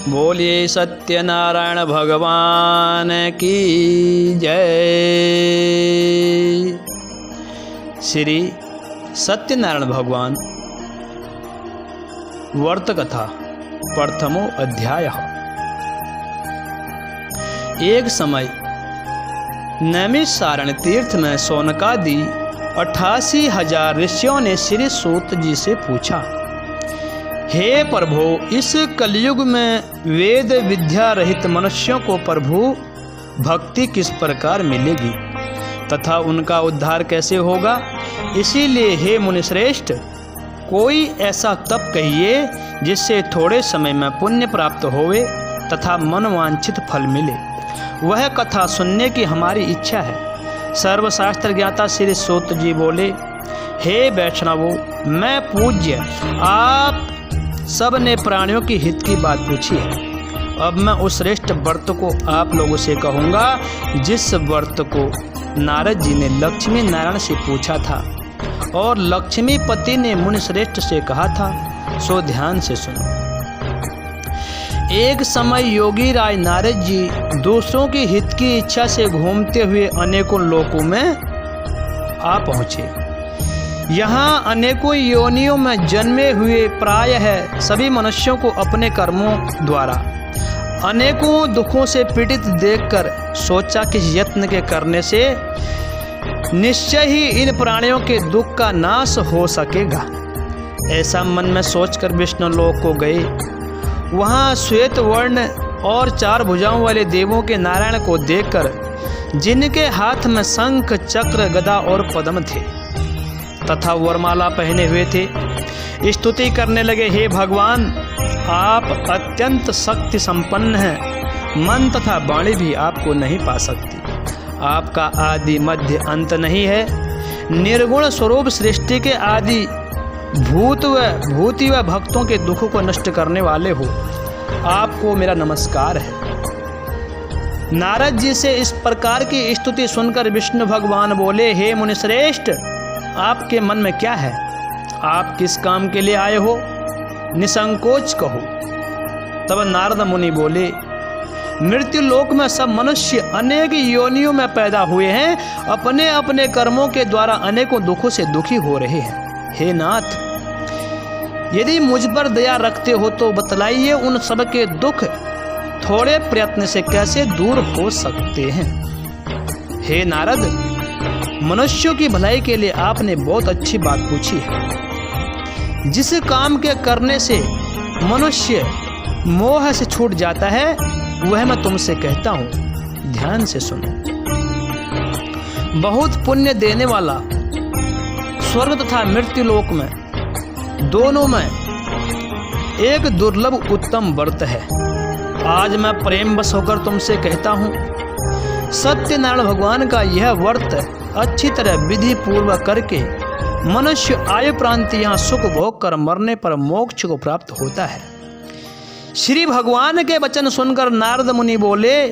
बोलिए सत्यनारायण भगवान की जय। श्री सत्यनारायण भगवान व्रत कथा प्रथमो अध्याय। एक समय नैमिषारण्य तीर्थ में शौनकादि 88,000 ऋषियों ने श्री सूत जी से पूछा, हे प्रभु, इस कलयुग में वेद विद्या रहित मनुष्यों को प्रभु भक्ति किस प्रकार मिलेगी तथा उनका उद्धार कैसे होगा? इसीलिए हे मुनिश्रेष्ठ, कोई ऐसा तप कहिए जिससे थोड़े समय में पुण्य प्राप्त होवे तथा मनवांछित फल मिले। वह कथा सुनने की हमारी इच्छा है। सर्वशास्त्र ज्ञाता श्री सूत जी बोले, हे वैष्णवों, मैं पूज्य आप सब ने प्राणियों की हित की बात पूछी है। अब मैं उस श्रेष्ठ व्रत को आप लोगों से कहूँगा जिस व्रत को नारद जी ने लक्ष्मी नारायण से पूछा था और लक्ष्मीपति ने मुनिश्रेष्ठ से कहा था, सो ध्यान से सुनो। एक समय योगी राज नारद जी दूसरों के हित की इच्छा से घूमते हुए अनेकों लोकों में आ पहुँचे। यहाँ अनेकों योनियों में जन्मे हुए प्रायः सभी मनुष्यों को अपने कर्मों द्वारा अनेकों दुखों से पीड़ित देखकर सोचा कि यत्न के करने से निश्चय ही इन प्राणियों के दुख का नाश हो सकेगा। ऐसा मन में सोचकर विष्णु लोक को गए। वहाँ श्वेत वर्ण और 4 भुजाओं वाले देवों के नारायण को देखकर, जिनके हाथ में शंख चक्र गदा और पद्म थे तथा वरमाला पहने हुए थे, स्तुति करने लगे, हे भगवान, आप अत्यंत शक्ति संपन्न हैं। मन तथा वाणी भी आपको नहीं पा सकती। आपका आदि मध्य अंत नहीं है। निर्गुण स्वरूप सृष्टि के आदि भूति व भक्तों के दुखों को नष्ट करने वाले हो। आपको मेरा नमस्कार है। नारद जी से इस प्रकार की स्तुति सुनकर विष्णु भगवान बोले, हे मुनिश्रेष्ठ, आपके मन में क्या है? आप किस काम के लिए आए हो? निसंकोच कहो। तब नारद मुनि बोले, मृत्यु लोक में सब मनुष्य अनेक योनियों में पैदा हुए हैं, अपने अपने कर्मों के द्वारा अनेकों दुखों से दुखी हो रहे हैं। हे नाथ, यदि मुझ पर दया रखते हो तो बतलाइए, उन सब के दुख थोड़े प्रयत्न से कैसे दूर हो सकते हैं? हे नारद, मनुष्यों की भलाई के लिए आपने बहुत अच्छी बात पूछी है। जिस काम के करने से मनुष्य मोह से छूट जाता है वह मैं तुमसे कहता हूँ, ध्यान से सुनो। बहुत पुण्य देने वाला स्वर्ग तथा मृत्यु लोक में दोनों में एक दुर्लभ उत्तम व्रत है। आज मैं प्रेमवश होकर तुमसे कहता हूँ, सत्यनारायण भगवान का यह व्रत अच्छी तरह विधि पूर्वक करके मनुष्य आयु प्रांत यहाँ सुख भोग कर मरने पर मोक्ष को प्राप्त होता है। श्री भगवान के वचन सुनकर नारद मुनि बोले,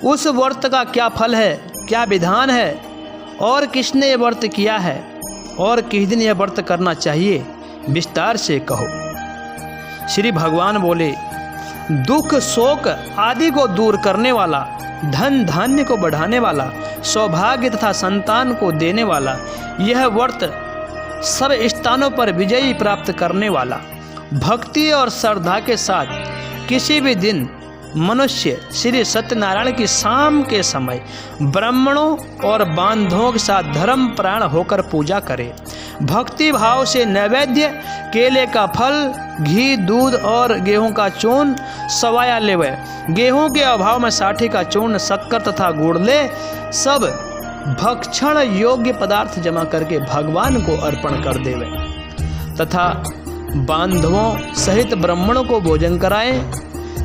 उस व्रत का क्या फल है, क्या विधान है और किसने यह व्रत किया है और किस दिन यह व्रत करना चाहिए, विस्तार से कहो। श्री भगवान बोले, दुख शोक आदि को दूर करने वाला, धन धान्य को बढ़ाने वाला, सौभाग्य तथा संतान को देने वाला, यह व्रत सब स्थानों पर विजयी प्राप्त करने वाला, भक्ति और श्रद्धा के साथ किसी भी दिन मनुष्य श्री सत्यनारायण की शाम के समय ब्राह्मणों और बांधवों के साथ धर्म प्राण होकर पूजा करे। भक्ति भाव से नैवेद्य, केले का फल, घी, दूध और गेहूं का चूर्ण सवाया लेवे। गेहूं के अभाव में साठी का चूर्ण, शक्कर तथा गुड़ ले। सब भक्षण योग्य पदार्थ जमा करके भगवान को अर्पण कर देवे तथा बांधवों सहित ब्राह्मणों को भोजन कराएं।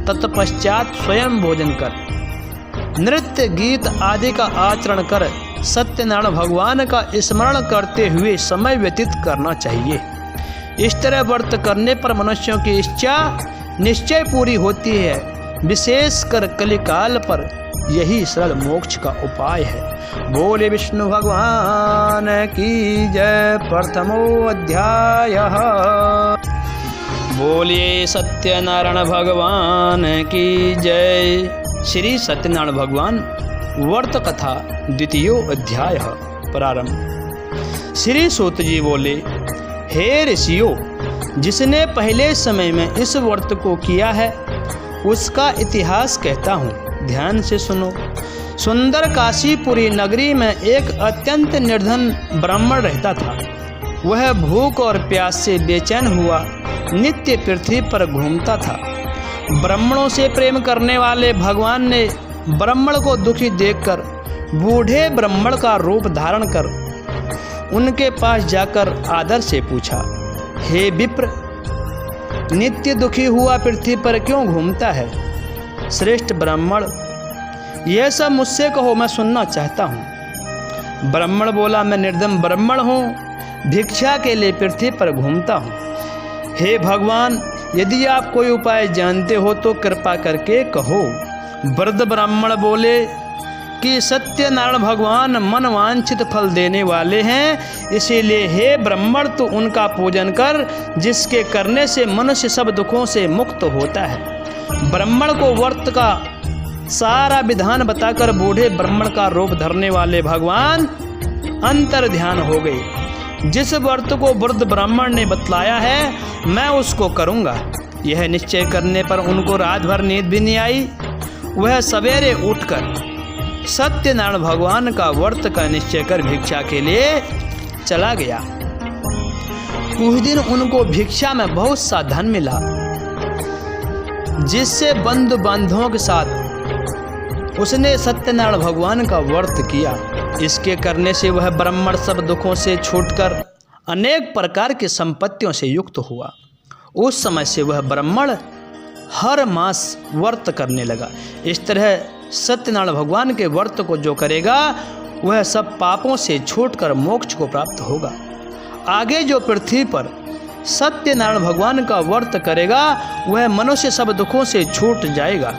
तत्पश्चात स्वयं भोजन कर नृत्य गीत आदि का आचरण कर सत्यनारायण भगवान का स्मरण करते हुए समय व्यतीत करना चाहिए। इस तरह व्रत करने पर मनुष्यों की इच्छा निश्चय पूरी होती है। विशेषकर कलिकाल पर यही सरल मोक्ष का उपाय है। बोले विष्णु भगवान की जय। प्रथमो अध्याय। बोलिए सत्यनारायण भगवान की जय। श्री सत्यनारायण भगवान वर्त कथा द्वितीयो अध्याय प्रारंभ। श्री सूत जी बोले, हे ऋषियों, जिसने पहले समय में इस व्रत को किया है उसका इतिहास कहता हूँ, ध्यान से सुनो। सुंदर काशीपुरी नगरी में एक अत्यंत निर्धन ब्राह्मण रहता था। वह भूख और प्यास से बेचैन हुआ नित्य पृथ्वी पर घूमता था। ब्राह्मणों से प्रेम करने वाले भगवान ने ब्राह्मण को दुखी देखकर बूढ़े ब्राह्मण का रूप धारण कर उनके पास जाकर आदर से पूछा, हे विप्र, नित्य दुखी हुआ पृथ्वी पर क्यों घूमता है? श्रेष्ठ ब्राह्मण, यह सब मुझसे कहो, मैं सुनना चाहता हूँ। ब्राह्मण बोला, मैं निर्धन ब्राह्मण हूँ, भिक्षा के लिए पृथ्वी पर घूमता हूँ। हे भगवान, यदि आप कोई उपाय जानते हो तो कृपा करके कहो। वृद्ध ब्राह्मण बोले कि सत्यनारायण भगवान मन वांछित फल देने वाले हैं, इसीलिए हे ब्राह्मण तू उनका पूजन कर, जिसके करने से मनुष्य सब दुखों से मुक्त होता है। ब्राह्मण को व्रत का सारा विधान बताकर बूढ़े ब्राह्मण का रूप धरने वाले भगवान अंतर ध्यान हो गए। जिस व्रत को वृद्ध ब्राह्मण ने बतलाया है मैं उसको करूँगा। यह निश्चय करने पर उनको रात भर नींद भी नहीं आई। वह सवेरे उठकर सत्यनारायण भगवान का व्रत का निश्चय कर भिक्षा के लिए चला गया। कुछ दिन उनको भिक्षा में बहुत सा धन मिला, जिससे बंधु बांधवों के साथ उसने सत्यनारायण भगवान का व्रत किया। इसके करने से वह ब्राह्मण सब दुखों से छूटकर अनेक प्रकार की संपत्तियों से युक्त हुआ। उस समय से वह ब्राह्मण हर मास व्रत करने लगा। इस तरह सत्यनारायण भगवान के व्रत को जो करेगा वह सब पापों से छूटकर मोक्ष को प्राप्त होगा। आगे जो पृथ्वी पर सत्यनारायण भगवान का व्रत करेगा वह मनुष्य सब दुखों से छूट जाएगा।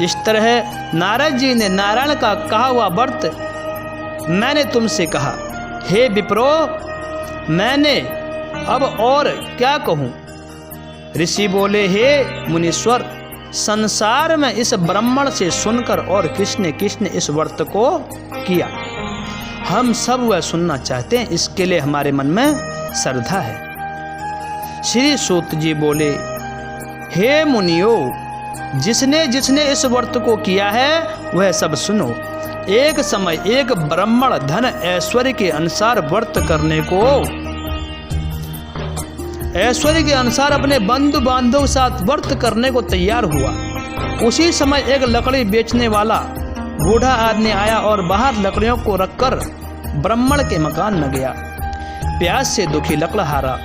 इस तरह नारद जी ने नारायण का कहा हुआ व्रत मैंने तुमसे कहा। हे विप्रो, मैंने अब और क्या कहूँ? ऋषि बोले, हे मुनीश्वर, संसार में इस ब्राह्मण से सुनकर और किसने इस व्रत को किया, हम सब वह सुनना चाहते हैं, इसके लिए हमारे मन में श्रद्धा है। श्री सूत जी बोले, हे मुनियो, जिसने इस व्रत को किया है वह सब सुनो। एक समय एक ब्राह्मण धन ऐश्वर्य के अनुसार व्रत करने को अपने बंधु बांधव साथ व्रत करने को तैयार हुआ। उसी समय एक लकड़ी बेचने वाला बूढ़ा आदमी आया और बाहर लकड़ियों को रखकर ब्राह्मण के मकान में गया। प्यास से दुखी लकड़हारा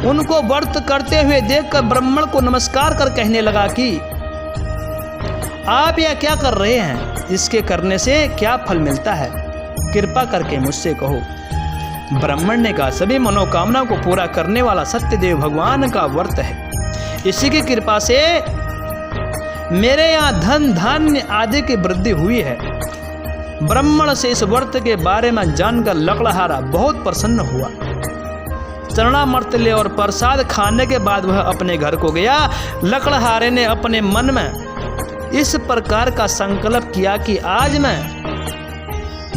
उनको व्रत करते हुए देखकर ब्राह्मण को नमस्कार कर कहने लगा कि आप यह क्या कर रहे हैं? इसके करने से क्या फल मिलता है? कृपा करके मुझसे कहो। ब्राह्मण ने कहा, सभी मनोकामना को पूरा करने वाला सत्यदेव भगवान का व्रत है। इसी की कृपा से मेरे यहाँ धन धान्य आदि की वृद्धि हुई है। ब्राह्मण से इस व्रत के बारे में जानकर लकड़हारा बहुत प्रसन्न हुआ। चरणामृत और प्रसाद खाने के बाद वह अपने घर को गया। लकड़हारे ने अपने मन में इस प्रकार का संकल्प किया कि आज मैं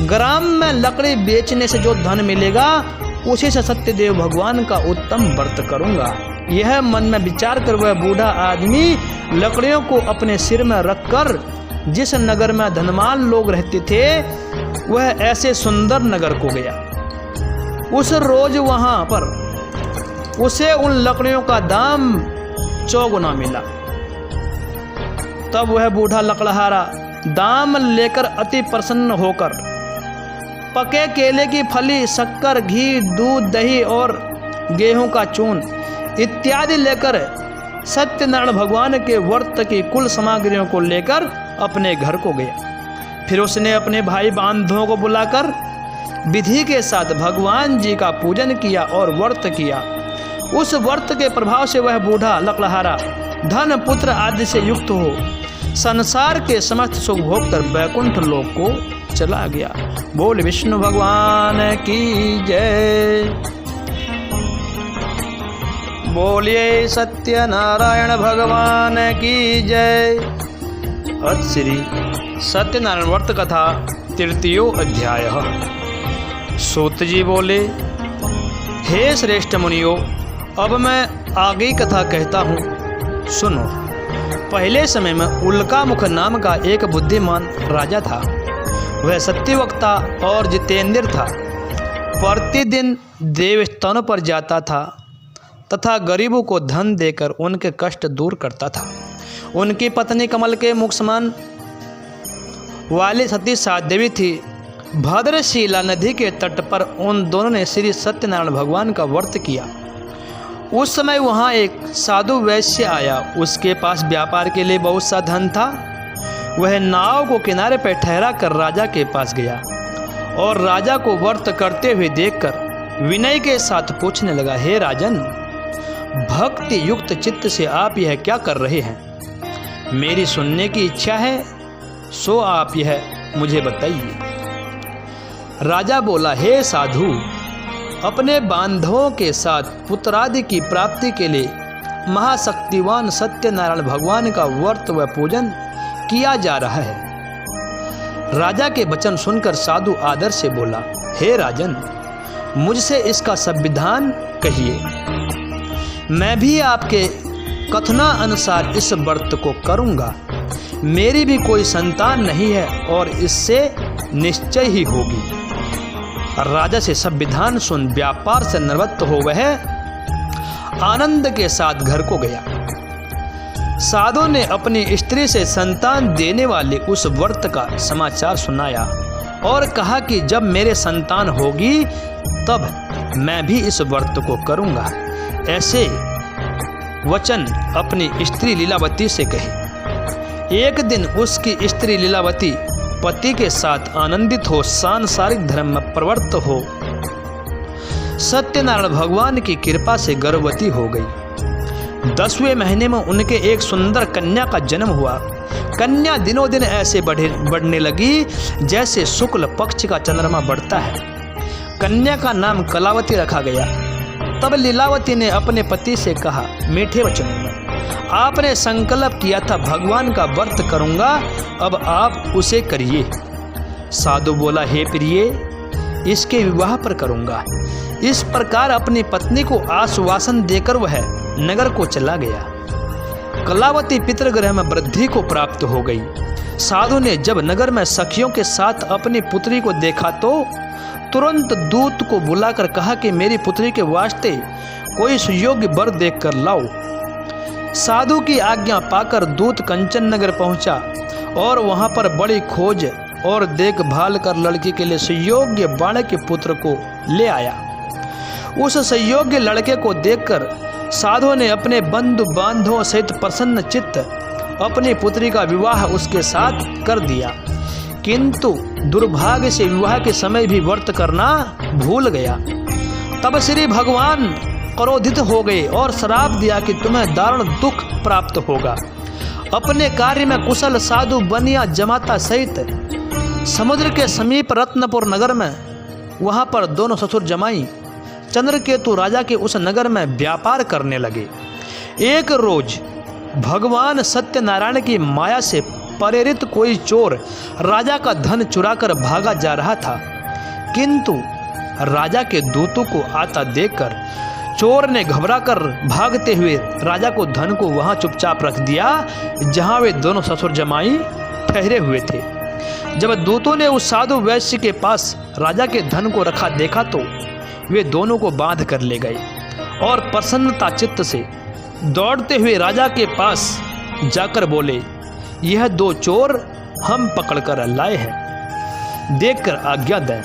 ग्राम में लकड़ी बेचने से जो धन मिलेगा उसी से सत्यदेव भगवान का उत्तम व्रत करूंगा। यह मन में विचार कर वह बूढ़ा आदमी लकड़ियों को अपने सिर में रखकर जिस नगर में धनवान लोग रहते थे वह ऐसे सुंदर नगर को गया। उस रोज वहां पर उसे उन लकड़ियों का दाम 4 गुना मिला। तब वह बूढ़ा लकड़हारा दाम लेकर अति प्रसन्न होकर पके केले की फली, शक्कर, घी, दूध, दही और गेहूं का चून इत्यादि लेकर सत्यनारायण भगवान के व्रत की कुल सामग्रियों को लेकर अपने घर को गया। फिर उसने अपने भाई बांधवों को बुलाकर विधि के साथ भगवान जी का पूजन किया और व्रत किया। उस व्रत के प्रभाव से वह बूढ़ा लकड़हारा धन पुत्र आदि से युक्त हो संसार के समस्त सुख भोग कर वैकुंठ लोक को चला गया। बोल विष्णु भगवान की जय। बोलिए सत्यनारायण भगवान की जय। अथ श्री सत्यनारायण व्रत कथा तृतीयो अध्याय। सूत जी बोले, हे श्रेष्ठ मुनियो, अब मैं आगे कथा कहता हूँ, सुनो। पहले समय में उल्कामुख नाम का एक बुद्धिमान राजा था। वह सत्यवक्ता और जितेंद्र था। प्रतिदिन देवस्थानों पर जाता था तथा गरीबों को धन देकर उनके कष्ट दूर करता था। उनकी पत्नी कमल के मुख समान वाली सती साध्वी थी। भद्रशिला नदी के तट पर उन दोनों ने श्री सत्यनारायण भगवान का व्रत किया। उस समय वहाँ एक साधु वैश्य आया। उसके पास व्यापार के लिए बहुत सा धन था। वह नाव को किनारे पर ठहरा कर राजा के पास गया और राजा को व्रत करते हुए देखकर विनय के साथ पूछने लगा, हे राजन, भक्ति युक्त चित्त से आप यह क्या कर रहे हैं? मेरी सुनने की इच्छा है, सो आप यह मुझे बताइए। राजा बोला, हे साधु, अपने बांधवों के साथ पुत्रादि की प्राप्ति के लिए महाशक्तिवान सत्यनारायण भगवान का व्रत व पूजन किया जा रहा है। राजा के वचन सुनकर साधु आदर से बोला, हे राजन, मुझसे इसका संविधान कहिए। मैं भी आपके कथना अनुसार इस व्रत को करूंगा। मेरी भी कोई संतान नहीं है और इससे निश्चय ही होगी। राजा से संविधान सुन व्यापार से निवृत्त हो वह आनंद के साथ घर को गया। साधु ने अपनी स्त्री से संतान देने वाले उस व्रत का समाचार सुनाया और कहा कि जब मेरे संतान होगी तब मैं भी इस व्रत को करूंगा। ऐसे वचन अपनी स्त्री लीलावती से कहे। एक दिन उसकी स्त्री लीलावती पति के साथ आनंदित हो सांसारिक धर्म में प्रवृत्त हो सत्यनारायण भगवान की कृपा से गर्भवती हो गई। 10वें महीने में उनके एक सुंदर कन्या का जन्म हुआ। कन्या दिनों दिन ऐसे बढ़ने लगी जैसे शुक्ल पक्ष का चंद्रमा बढ़ता है। कन्या का नाम कलावती रखा गया। तब लीलावती ने अपने पति से कहा, मीठे वचनों में, आपने संकल्प किया था भगवान का व्रत करूंगा, अब आप उसे करिए। साधु बोला, हे प्रिय, इसके विवाह पर करूंगा। इस प्रकार अपनी पत्नी को आश्वासन देकर वह नगर को चला गया। कलावती पितृगृह में वृद्धि को प्राप्त हो गई। साधु ने जब नगर में सखियों के साथ अपनी पुत्री को देखा तो तुरंत दूत को बुलाकर कहा कि मेरी पुत्री के वास्ते कोई सुयोग्य वर देखकर लाओ। साधु की आज्ञा पाकर दूत कंचन नगर पहुंचा और वहां पर बड़ी खोज और देखभाल कर लड़की के लिए सुयोग्य बालक के पुत्र को ले आया। उस सुयोग्य लड़के को देखकर साधु ने अपने बंधु बांधवों सहित प्रसन्न चित्त अपनी पुत्री का विवाह उसके साथ कर दिया, किंतु दुर्भाग्य से विवाह के समय भी व्रत करना भूल गया। तब श्री भगवान क्रोधित हो गए और श्राप दिया कि तुम्हें दारुण दुख प्राप्त होगा। अपने कार्य में कुशल साधु बनिया जमाता सहित समुद्र के समीप रत्नपुर नगर में वहां पर दोनों ससुर जमाई चंद्रकेतु राजा के उस नगर में व्यापार करने लगे। एक रोज भगवान सत्यनारायण की माया से प्रेरित कोई चोर राजा का धन चुराकर भागा जा रहा था, किंतु राजा के दूतों को आता देखकर चोर ने घबराकर भागते हुए राजा को धन को वहां चुपचाप रख दिया जहां वे दोनों ससुर जमाई ठहरे हुए थे। जब दूतों ने उस साधु वैश्य के पास राजा के धन को रखा देखा तो वे दोनों को बांध कर ले गए और प्रसन्नता चित्त से दौड़ते हुए राजा के पास जाकर बोले, यह दो चोर हम पकड़कर लाए हैं, देखकर आज्ञा दें।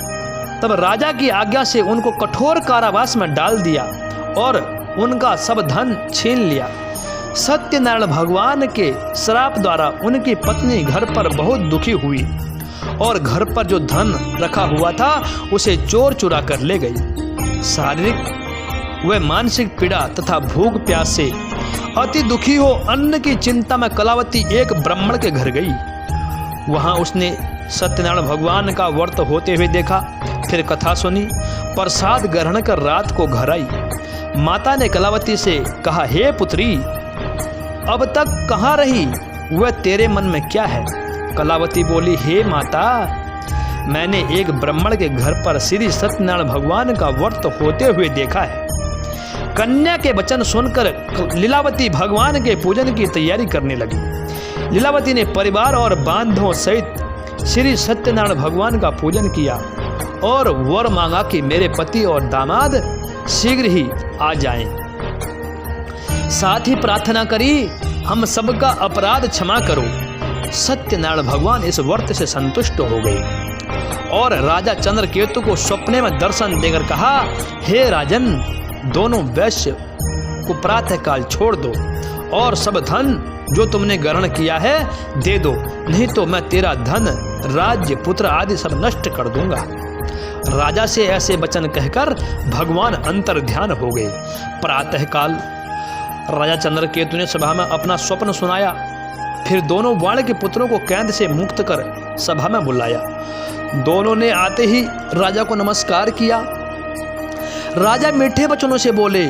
तब राजा की आज्ञा से उनको कठोर कारावास में डाल दिया और उनका सब धन छीन लिया। सत्यनारायण भगवान के श्राप द्वारा उनकी पत्नी घर पर बहुत दुखी हुई और घर पर जो धन रखा हुआ था उसे चोर चुरा कर ले गई। शारीरिक व मानसिक पीड़ा तथा भूख प्यास से अति दुखी हो अन्न की चिंता में कलावती एक ब्राह्मण के घर गई। वहां उसने सत्यनारायण भगवान का व्रत होते हुए देखा। फिर कथा सुनी, प्रसाद ग्रहण कर रात को घर आई। माता ने कलावती से कहा, हे पुत्री, अब तक कहाँ रही? वह तेरे मन में क्या है? कलावती बोली, हे माता, मैंने एक ब्राह्मण के घर पर श्री सत्यनारायण भगवान का व्रत होते हुए देखा है। कन्या के वचन सुनकर लीलावती भगवान के पूजन की तैयारी करने लगी। लीलावती ने परिवार और बांधवों सहित श्री सत्यनारायण भगवान का पूजन किया और वर मांगा कि मेरे पति और दामाद शीघ्र ही आ जाएं। साथ ही प्रार्थना करी, हम सबका अपराध क्षमा करो। सत्यनारायण भगवान इस व्रत से संतुष्ट हो गए और राजा चंद्रकेतु को सपने में दर्शन देकर कहा, हे राजन, दोनों वैश्य को प्रातःकाल छोड़ दो और सब धन जो तुमने ग्रहण किया है दे दो, नहीं तो मैं तेरा धन, राज्य, पुत्र आदि सब नष्ट कर दूंगा। राजा से ऐसे वचन कहकर भगवान अंतर ध्यान हो गए। प्रातःकाल राजा चंद्रकेतु ने सभा में अपना स्वप्न सुनाया। फिर दोनों वाण के पुत्रों को कैद से मुक्त कर सभा में बुलाया। दोनों ने आते ही राजा को नमस्कार किया। राजा मीठे वचनों से बोले,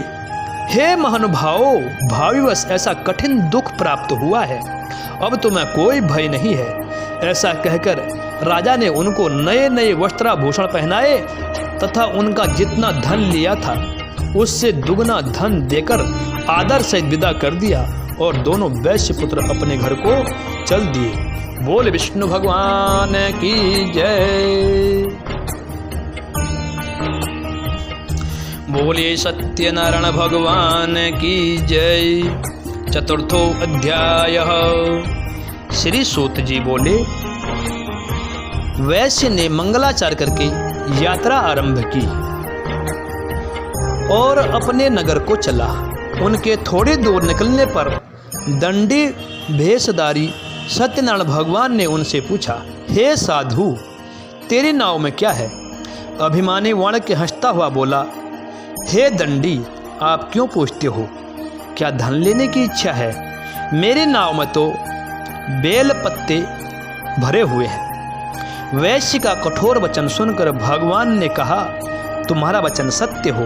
हे महानुभावों, भाविवश ऐसा कठिन दुख प्राप्त हुआ है, अब तुम्हें कोई भय नहीं है। ऐसा कहकर राजा ने उनको नए नए वस्त्राभूषण पहनाए तथा उनका जितना धन लिया था उससे दुगना धन देकर आदर से विदा कर दिया और दोनों वैश्य पुत्र अपने घर को चल दिए। बोल विष्णु भगवान की जय। बोलिए सत्यनारायण भगवान की जय। चतुर्थो अध्याय। श्री सूत जी बोले, वैश्य ने मंगलाचार करके यात्रा आरंभ की और अपने नगर को चला। उनके थोड़ी दूर निकलने पर दंडी भेषधारी सत्यनारायण भगवान ने उनसे पूछा, हे साधु, तेरी नाव में क्या है? अभिमानी वाणिक हंसता हुआ बोला, हे दंडी, आप क्यों पूछते हो? क्या धन लेने की इच्छा है? मेरी नाव में तो बेल पत्ते भरे हुए हैं। वैश्य का कठोर वचन सुनकर भगवान ने कहा, तुम्हारा वचन सत्य हो।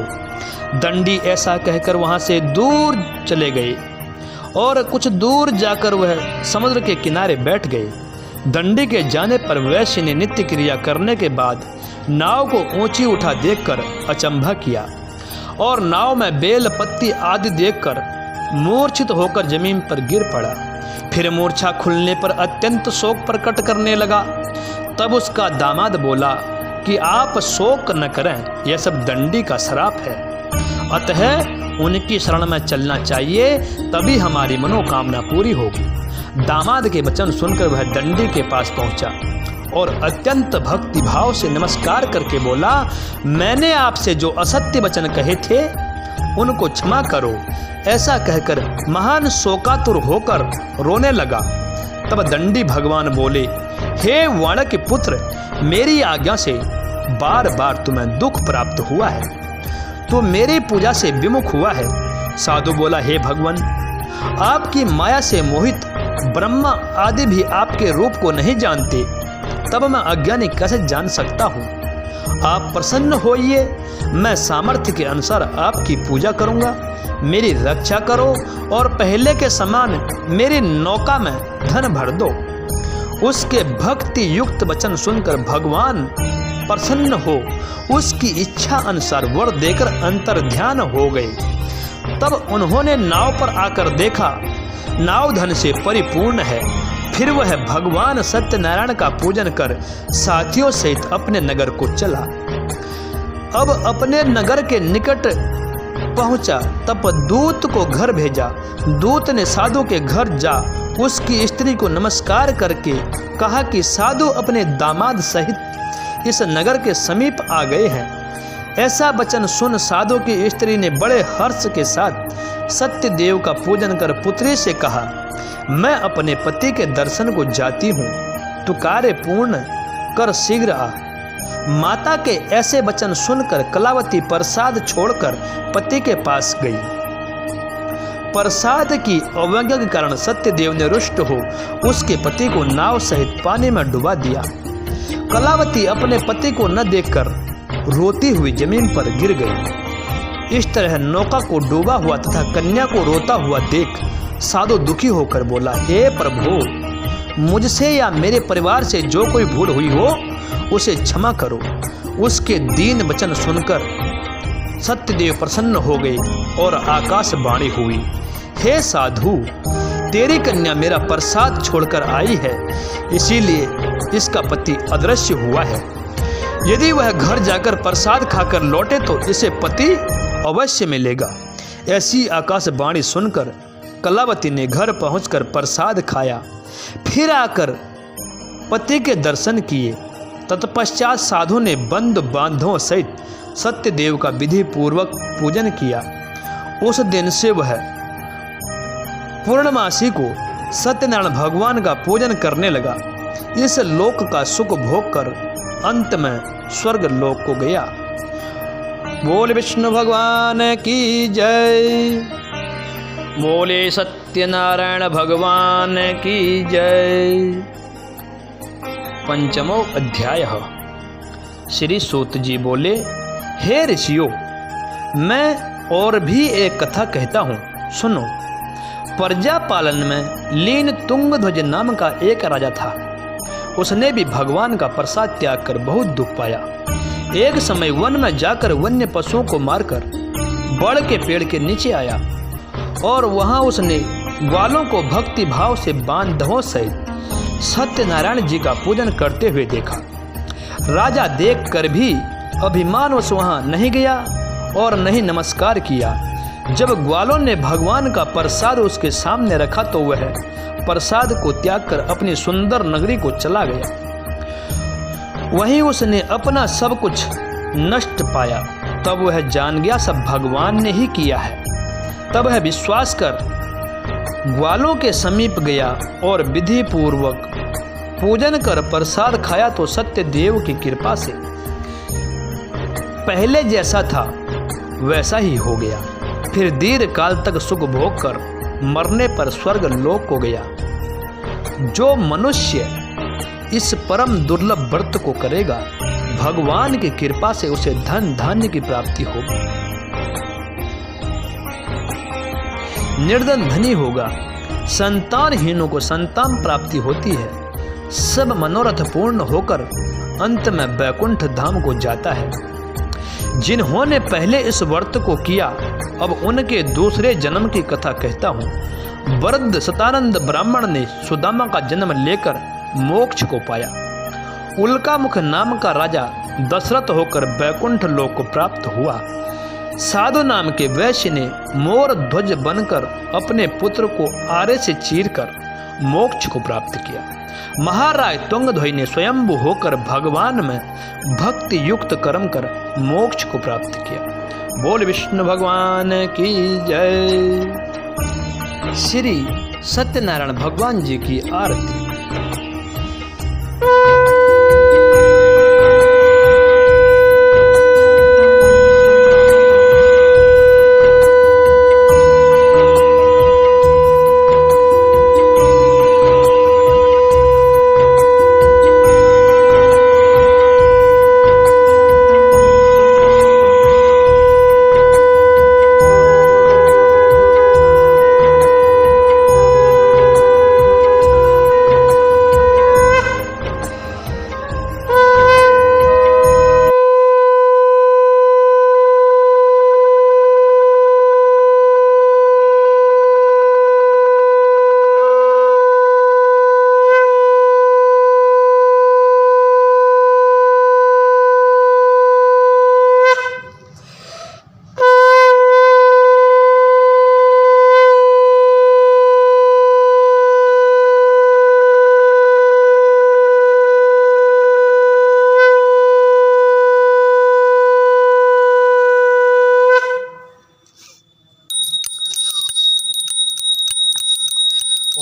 दंडी ऐसा कहकर वहां से दूर चले गए और कुछ दूर जाकर वह समुद्र के किनारे बैठ गए। दंडी के जाने पर वैश्य ने नित्य क्रिया करने के बाद नाव को ऊंची उठा देखकर अचंभा किया और नाव में बेल पत्ती आदि देखकर मूर्छित होकर जमीन पर गिर पड़ा। फिर मूर्छा खुलने पर अत्यंत शोक प्रकट करने लगा। तब उसका दामाद बोला कि आप शोक न करें, यह सब दंडी का श्राप है, अतः उनकी शरण में चलना चाहिए, तभी हमारी मनोकामना पूरी होगी। दामाद के वचन सुनकर वह दंडी के पास पहुंचा और अत्यंत भक्ति भाव से नमस्कार करके बोला, मैंने आपसे जो असत्य वचन कहे थे उनको क्षमा करो। ऐसा कहकर महान शोकातुर होकर रोने लगा। तब दंडी भगवान बोले, हे वाणक पुत्र, मेरी आज्ञा से बार बार तुम्हें दुख प्राप्त हुआ है, तो मेरी पूजा से विमुख हुआ है। साधु बोला, हे भगवान, आपकी माया से मोहित ब्रह्मा आदि भी आपके रूप को नहीं जानते, तब मैं अज्ञानी कैसे जान सकता हूँ? आप प्रसन्न होइए, मैं सामर्थ्य के अनुसार आपकी पूजा करूँगा। मेरी रक्षा करो और पहले के समान मेरी नौका में धन भर दो। उसके भक्ति युक्त वचन सुनकर भगवान प्रसन्न हो उसकी इच्छा अनुसार वर देकर अंतर ध्यान हो गए। तब उन्होंने नाव पर आकर देखा, नाव धन से परिपूर्ण है। फिर वह भगवान सत्यनारायण का पूजन कर साथियों सहित अपने नगर को चला। अब अपने नगर के निकट पहुंचा, तब दूत को घर भेजा। दूत ने साधु के घर जा उसकी स्त्री को नमस्कार करके कहा कि साधु अपने दामाद सहित इस नगर के समीप आ गए हैं। ऐसा वचन सुन साधु की स्त्री ने बड़े हर्ष के साथ सत्यदेव का पूजन कर पुत्री से कहा, मैं अपने पति के दर्शन को जाती हूँ, तू कार्य पूर्ण कर शीघ्र आ। माता के ऐसे वचन सुनकर कलावती प्रसाद छोड़कर पति के पास गई। प्रसाद की अवज्ञा के कारण सत्यदेव ने रुष्ट हो उसके पति को नाव सहित पानी में डुबा दिया। कलावती अपने पति को न देखकर रोती हुई जमीन पर गिर गई। इस तरह नौका को डूबा हुआ तथा कन्या को रोता हुआ देख साधु दुखी होकर बोला, हे प्रभु, मुझसे या मेरे परिवार से जो कोई भूल हुई हो उसे क्षमा करो। उसके दीन वचन सुनकर सत्यदेव प्रसन्न हो गए और आकाशवाणी हुई, हे साधु, तेरी कन्या मेरा प्रसाद छोड़कर आई है, इसीलिए इसका पति अदृश्य हुआ है। यदि वह घर जाकर प्रसाद खाकर लौटे तो इसे पति अवश्य मिलेगा। ऐसी आकाशवाणी सुनकर कलावती ने घर पहुंचकर प्रसाद खाया, फिर आकर पति के दर्शन किए। तत्पश्चात साधु ने बंधु बांधवों सहित सत्यदेव का विधि पूर्वक पूजन किया। उस दिन से वह पूर्णमासी को सत्यनारायण भगवान का पूजन करने लगा। इस लोक का सुख भोग कर अंत में स्वर्ग लोक को गया। बोले विष्णु भगवान की जय, बोले सत्यनारायण भगवान की जय। पंचमो अध्याय। श्री सूत जी बोले, हे ऋषियों, मैं और भी एक कथा कहता हूँ, सुनो। प्रजा पालन में लीन तुंगध्वज नाम का एक राजा था। उसने भी भगवान का प्रसाद त्याग कर बहुत दुख पाया। एक समय वन में जाकर वन्य पशुओं को मारकर बड़ के पेड़ के नीचे आया और वहां उसने ग्वालों को भक्ति भाव से बांधवों सहित सत्यनारायण जी का पूजन करते हुए देखा। राजा देखकर भी अभिमानवश वहां नहीं गया और नहीं नमस्कार किया। जब ग्वालों ने भगवान का प्रसाद उसके सामने रखा तो वह प्रसाद को त्याग कर अपनी सुंदर नगरी को चला गया। वहीं उसने अपना सब कुछ नष्ट पाया। तब वह जान गया सब भगवान ने ही किया है। तब वह विश्वास कर ग्वालों के समीप गया और विधि पूर्वक पूजन कर प्रसाद खाया तो सत्यदेव की कृपा से पहले जैसा था वैसा ही हो गया। फिर दीर्घ काल तक सुख भोग कर मरने पर स्वर्ग लोक को गया। जो मनुष्य इस परम दुर्लभ व्रत को करेगा, भगवान की कृपा से उसे धन धान्य की प्राप्ति होगी, निर्धन धनी होगा, संतानहीनों को संतान प्राप्ति होती है, सब मनोरथ पूर्ण होकर अंत में वैकुंठ धाम को जाता है। जिन्होंने पहले इस व्रत को किया, अब उनके दूसरे जन्म की कथा कहता हूँ। वृद्ध सतानंद ब्राह्मण ने सुदामा का जन्म लेकर मोक्ष को पाया। उल्कामुख नाम का राजा दशरथ होकर वैकुंठ लोक को प्राप्त हुआ। साधु नाम के वैश्य ने मोर ध्वज बनकर अपने पुत्र को आरे से चीरकर मोक्ष को प्राप्त किया। महाराज तुंगध्वज ने स्वयंभू होकर भगवान में भक्ति युक्त कर्म कर मोक्ष को प्राप्त किया। बोल विष्णु भगवान की जय। श्री सत्यनारायण भगवान जी की आरती।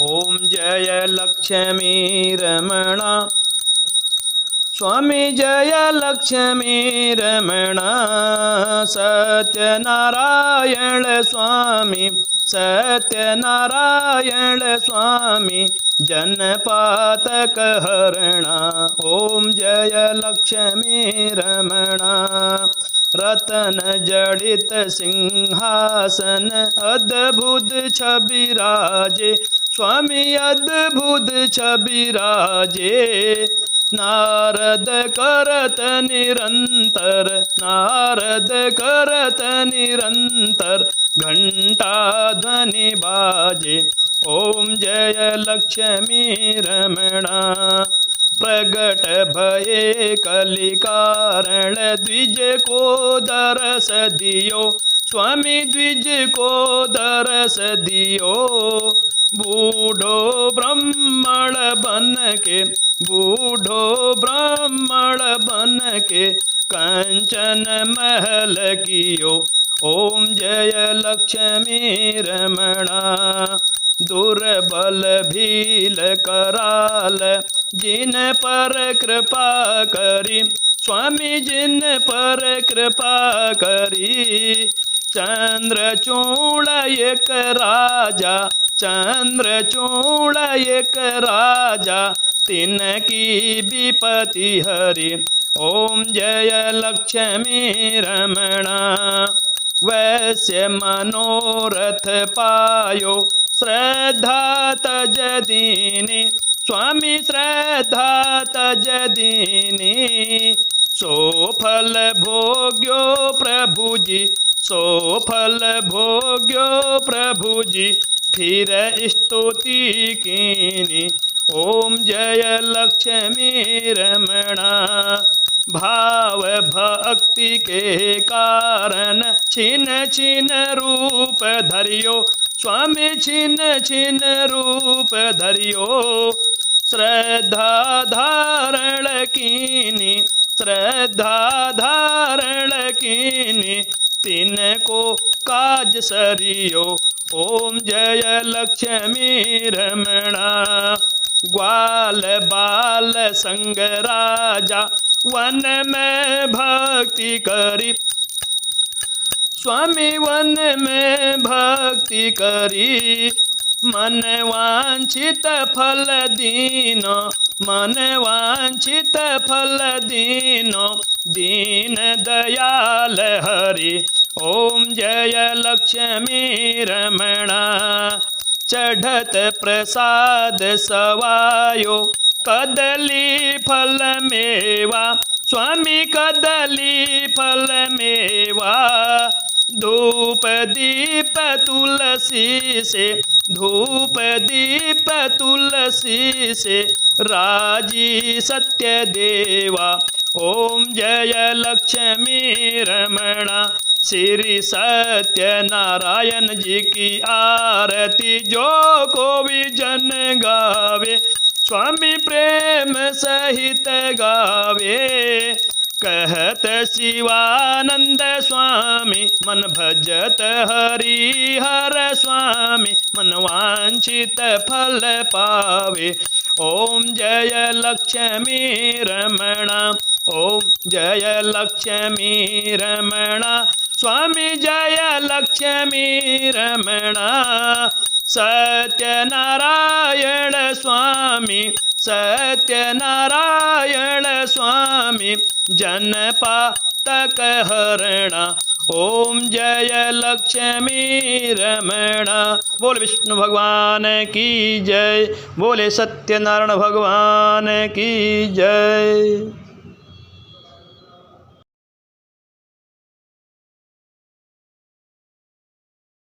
ओम जय लक्ष्मी रमणा स्वामी जय लक्ष्मी रमणा सत्यनारायण स्वामी सत्यनारायण स्वामी जनपातक हरणा। ओम जय लक्ष्मी रमणा रतन जड़ित सिंहासन अद्भुत छवि राजे, स्वामी अद्भुत छवि राजे। नारद करत निरंतर, नारद करत निरंतर, घंटा ध्वनि बाजे। ओम जय लक्ष्मी रमणा। प्रगट भये कलि कारण, द्विज को दरस दियो, स्वामी द्विज को दरस दियो। बूढ़ो ब्राह्मण बन के, बूढ़ो ब्राह्मण बन के, कंचन महल कियो। ओम जय लक्ष्मी रमणा। दुर्बल भील कराल, जिन पर कृपा करी, स्वामी जिन पर कृपा करी। चंद्रचूड़ एक राजा, चंद्रचूड़ एक राजा, तिनकी विपति हरि। ओम जय लक्ष्मी रमणा। वैश्य मनोरथ पायो, श्रद्धा तज दीनी, स्वामी श्रद्धा तज दीनी। सो फल भोग्यो प्रभु जी, सो फल भोग्यो प्रभु जी, फिर स्तुति कीनी। ओम जय लक्ष्मी रमणा। भाव भक्ति के कारण छिन छिन रूप धरियो, स्वामी छिन छिन रूप धरियो। श्रद्धा धारण कीनी, श्रद्धा धारण कीनी, तिनको काज सरियो। ओम जय लक्ष्मी रमणा। ग्वाल बाल संग राजा, वन में भक्ति करी, स्वामी वन में भक्ति करी। मन वांछित फल दीनो, मन वांछित फल दीनो, दीन दयाल हरि। ओम जय लक्ष्मी रमणा। चढ़त प्रसाद सवायो, कदली फल मेवा, स्वामी कदली फल मेवा। धूप दीप तुलसी से, धूप दीप तुलसी से, राजी सत्य देवा। ओम जय लक्ष्मी रमणा। श्री सत्यनारायण जी की आरती जो कोई जन गावे, स्वामी प्रेम सहित गावे। कहत शिवानंद स्वामी, मन भजत हरि हर स्वामी, मन वांछित फल पावे। ओम जय लक्ष्मी रमणा। ओम जय लक्ष्मी रमणा। स्वामी जय लक्ष्मी रमणा। सत्यनारायण स्वामी, सत्यनारायण स्वामी, जनपातक हरणा। ओम जय लक्ष्मी रमणा। बोल विष्णु भगवान की जय, बोले सत्यनारायण भगवान की जय।